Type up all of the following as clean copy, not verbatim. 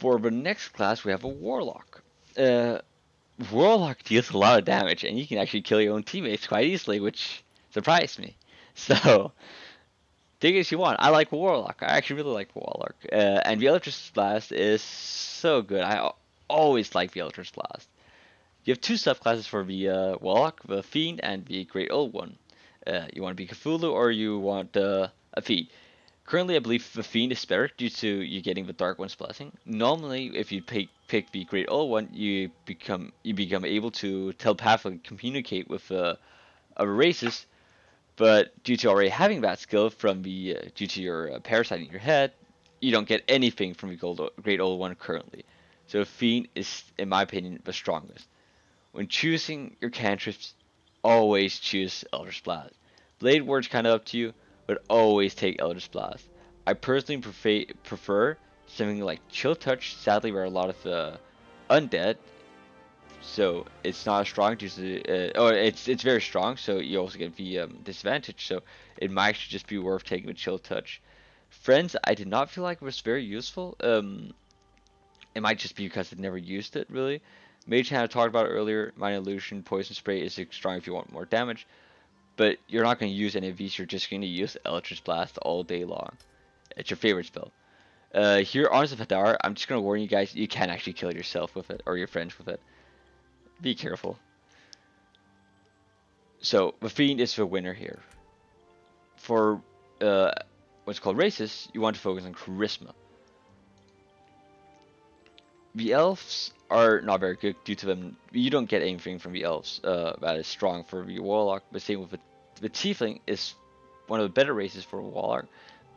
For the next class, we have a Warlock. Uh, Warlock deals a lot of damage, and you can actually kill your own teammates quite easily, which surprised me. So, take it as you want. I like Warlock. I actually really like Warlock. And the Eldritch Blast is so good. Always like the Eldritch Blast. You have two subclasses for the Warlock, the Fiend and the Great Old One. You want to be Cthulhu or you want a Fiend. Currently, I believe the Fiend is better due to you getting the Dark One's blessing. Normally, if you pick the Great Old One, you become able to telepathically communicate with other races. But due to already having that skill from the due to your parasite in your head, you don't get anything from the Great Old One currently. So Fiend is, in my opinion, the strongest. When choosing your cantrips, always choose Eldritch Blast. Blade Ward's kind of up to you, but always take Eldritch Blast. I personally prefer something like Chill Touch. Sadly, there are a lot of undead, so it's not as strong due to it's very strong, so you also get the disadvantage. So it might actually just be worth taking the Chill Touch. Friends, I did not feel like it was very useful. It might just be because I never used it really. Mage Hand I talked about earlier. Minor Illusion, Poison Spray is strong if you want more damage, but you're not going to use any of these. You're just going to use Eldritch Blast all day long. It's your favorite spell. Here, Arms of Hadar, I'm just going to warn you guys, you can actually kill yourself with it, or your friends with it. Be careful. So, the Fiend is the winner here. For what's called races, you want to focus on Charisma. The elves are not very good due to them. You don't get anything from the elves that is strong for the warlock. But same with the tiefling is one of the better races for a warlock.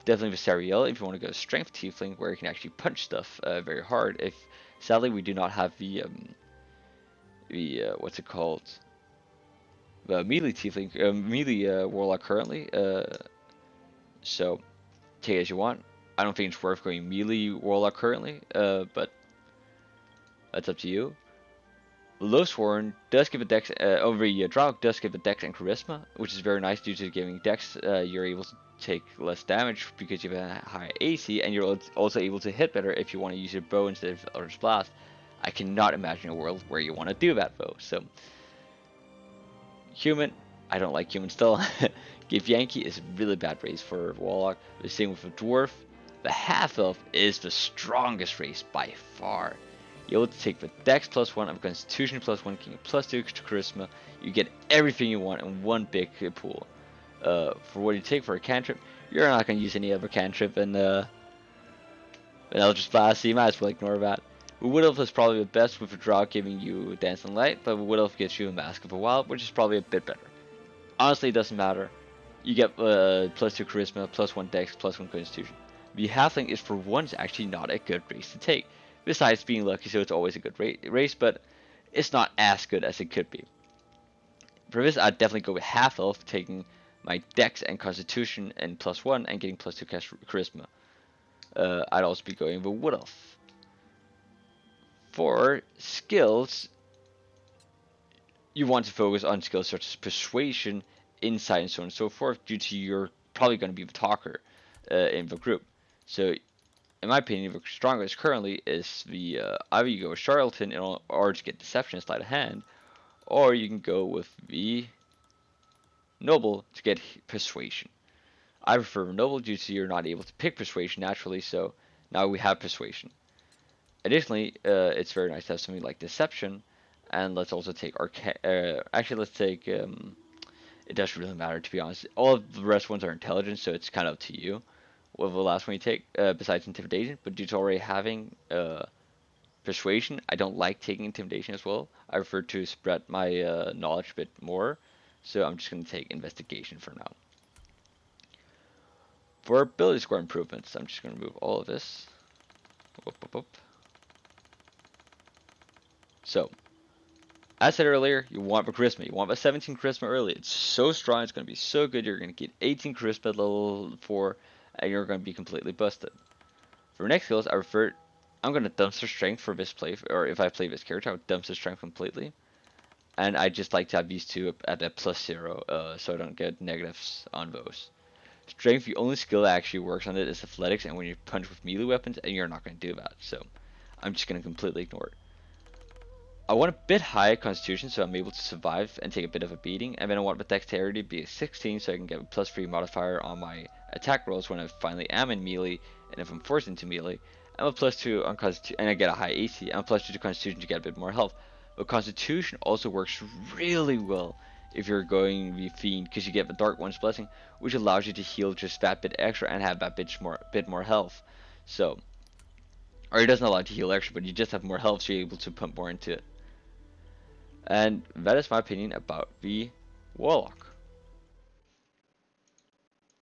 Definitely the Sariel if you want to go strength tiefling where you can actually punch stuff very hard. If sadly we do not have the what's it called, the melee tiefling melee warlock currently. So take it as you want. I don't think it's worth going melee warlock currently. But that's up to you. Lowsworn does give a dex, over the Drow does give a dex and charisma, which is very nice due to giving dex. You're able to take less damage because you have a high AC, and you're also able to hit better if you want to use your bow instead of Eldritch Blast. I cannot imagine a world where you want to do that though. So, human, I don't like human still. Give Yankee is a really bad race for Warlock. The same with the Dwarf. The Half Elf is the strongest race by far. You're able to take the Dex +1 of Constitution +1, King +2 to Charisma. You get everything you want in one big pool. For what you take for a cantrip, you're not going to use any other cantrip and Eldritch Blast, so you might as well ignore that. The Wood Elf is probably the best with a Drow giving you Dancing Light, but the Wood Elf gives you a Mask of the Wild, which is probably a bit better. Honestly, it doesn't matter. You get +2 Charisma, +1 Dex, +1 Constitution. The Halfling is for once actually not a good race to take. Besides being lucky, so it's always a good race, but it's not as good as it could be. For this, I'd definitely go with Half Elf, taking my Dex and Constitution and +1 and getting +2 Charisma. I'd also be going with Wood Elf. For skills, you want to focus on skills such as Persuasion, Insight, and so on and so forth, due to you're probably going to be the talker in the group. So in my opinion, the strongest currently is the either you go with Charlatan in order to get Deception and Sleight of Hand, or you can go with the Noble to get Persuasion. I prefer Noble due to you're not able to pick Persuasion naturally, so now we have Persuasion. Additionally, it's very nice to have something like Deception, and let's also take actually let's take it doesn't really matter to be honest. All of the rest ones are Intelligence, so it's kind of up to you. What the last one you take, besides Intimidation, but due to already having Persuasion, I don't like taking Intimidation as well. I prefer to spread my knowledge a bit more, so I'm just going to take Investigation for now. For ability score improvements, I'm just going to remove all of this. Whoop, whoop, whoop. So, as I said earlier, you want the Charisma. You want the 17 Charisma early. It's so strong, it's going to be so good. You're going to get 18 Charisma at level 4, and you're going to be completely busted. For next skills, I'm going to Dumpster Strength for this play, or if I play this character, I would Dumpster Strength completely. And I just like to have these two at a +0, so I don't get negatives on those. Strength, the only skill that actually works on it is Athletics, and when you punch with melee weapons, and you're not going to do that. So I'm just going to completely ignore it. I want a bit higher constitution so I'm able to survive and take a bit of a beating, and then I want my dexterity to be a 16 so I can get a +3 modifier on my attack rolls when I finally am in melee, and if I'm forced into melee. I'm a +2 on constitution, and I get a high AC. I'm a +2 to constitution to get a bit more health. But constitution also works really well if you're going to be fiend, because you get the Dark One's Blessing, which allows you to heal just that bit extra and have that bit more health. So, or it doesn't allow you to heal extra, but you just have more health, so you're able to pump more into it. And that is my opinion about the Warlock.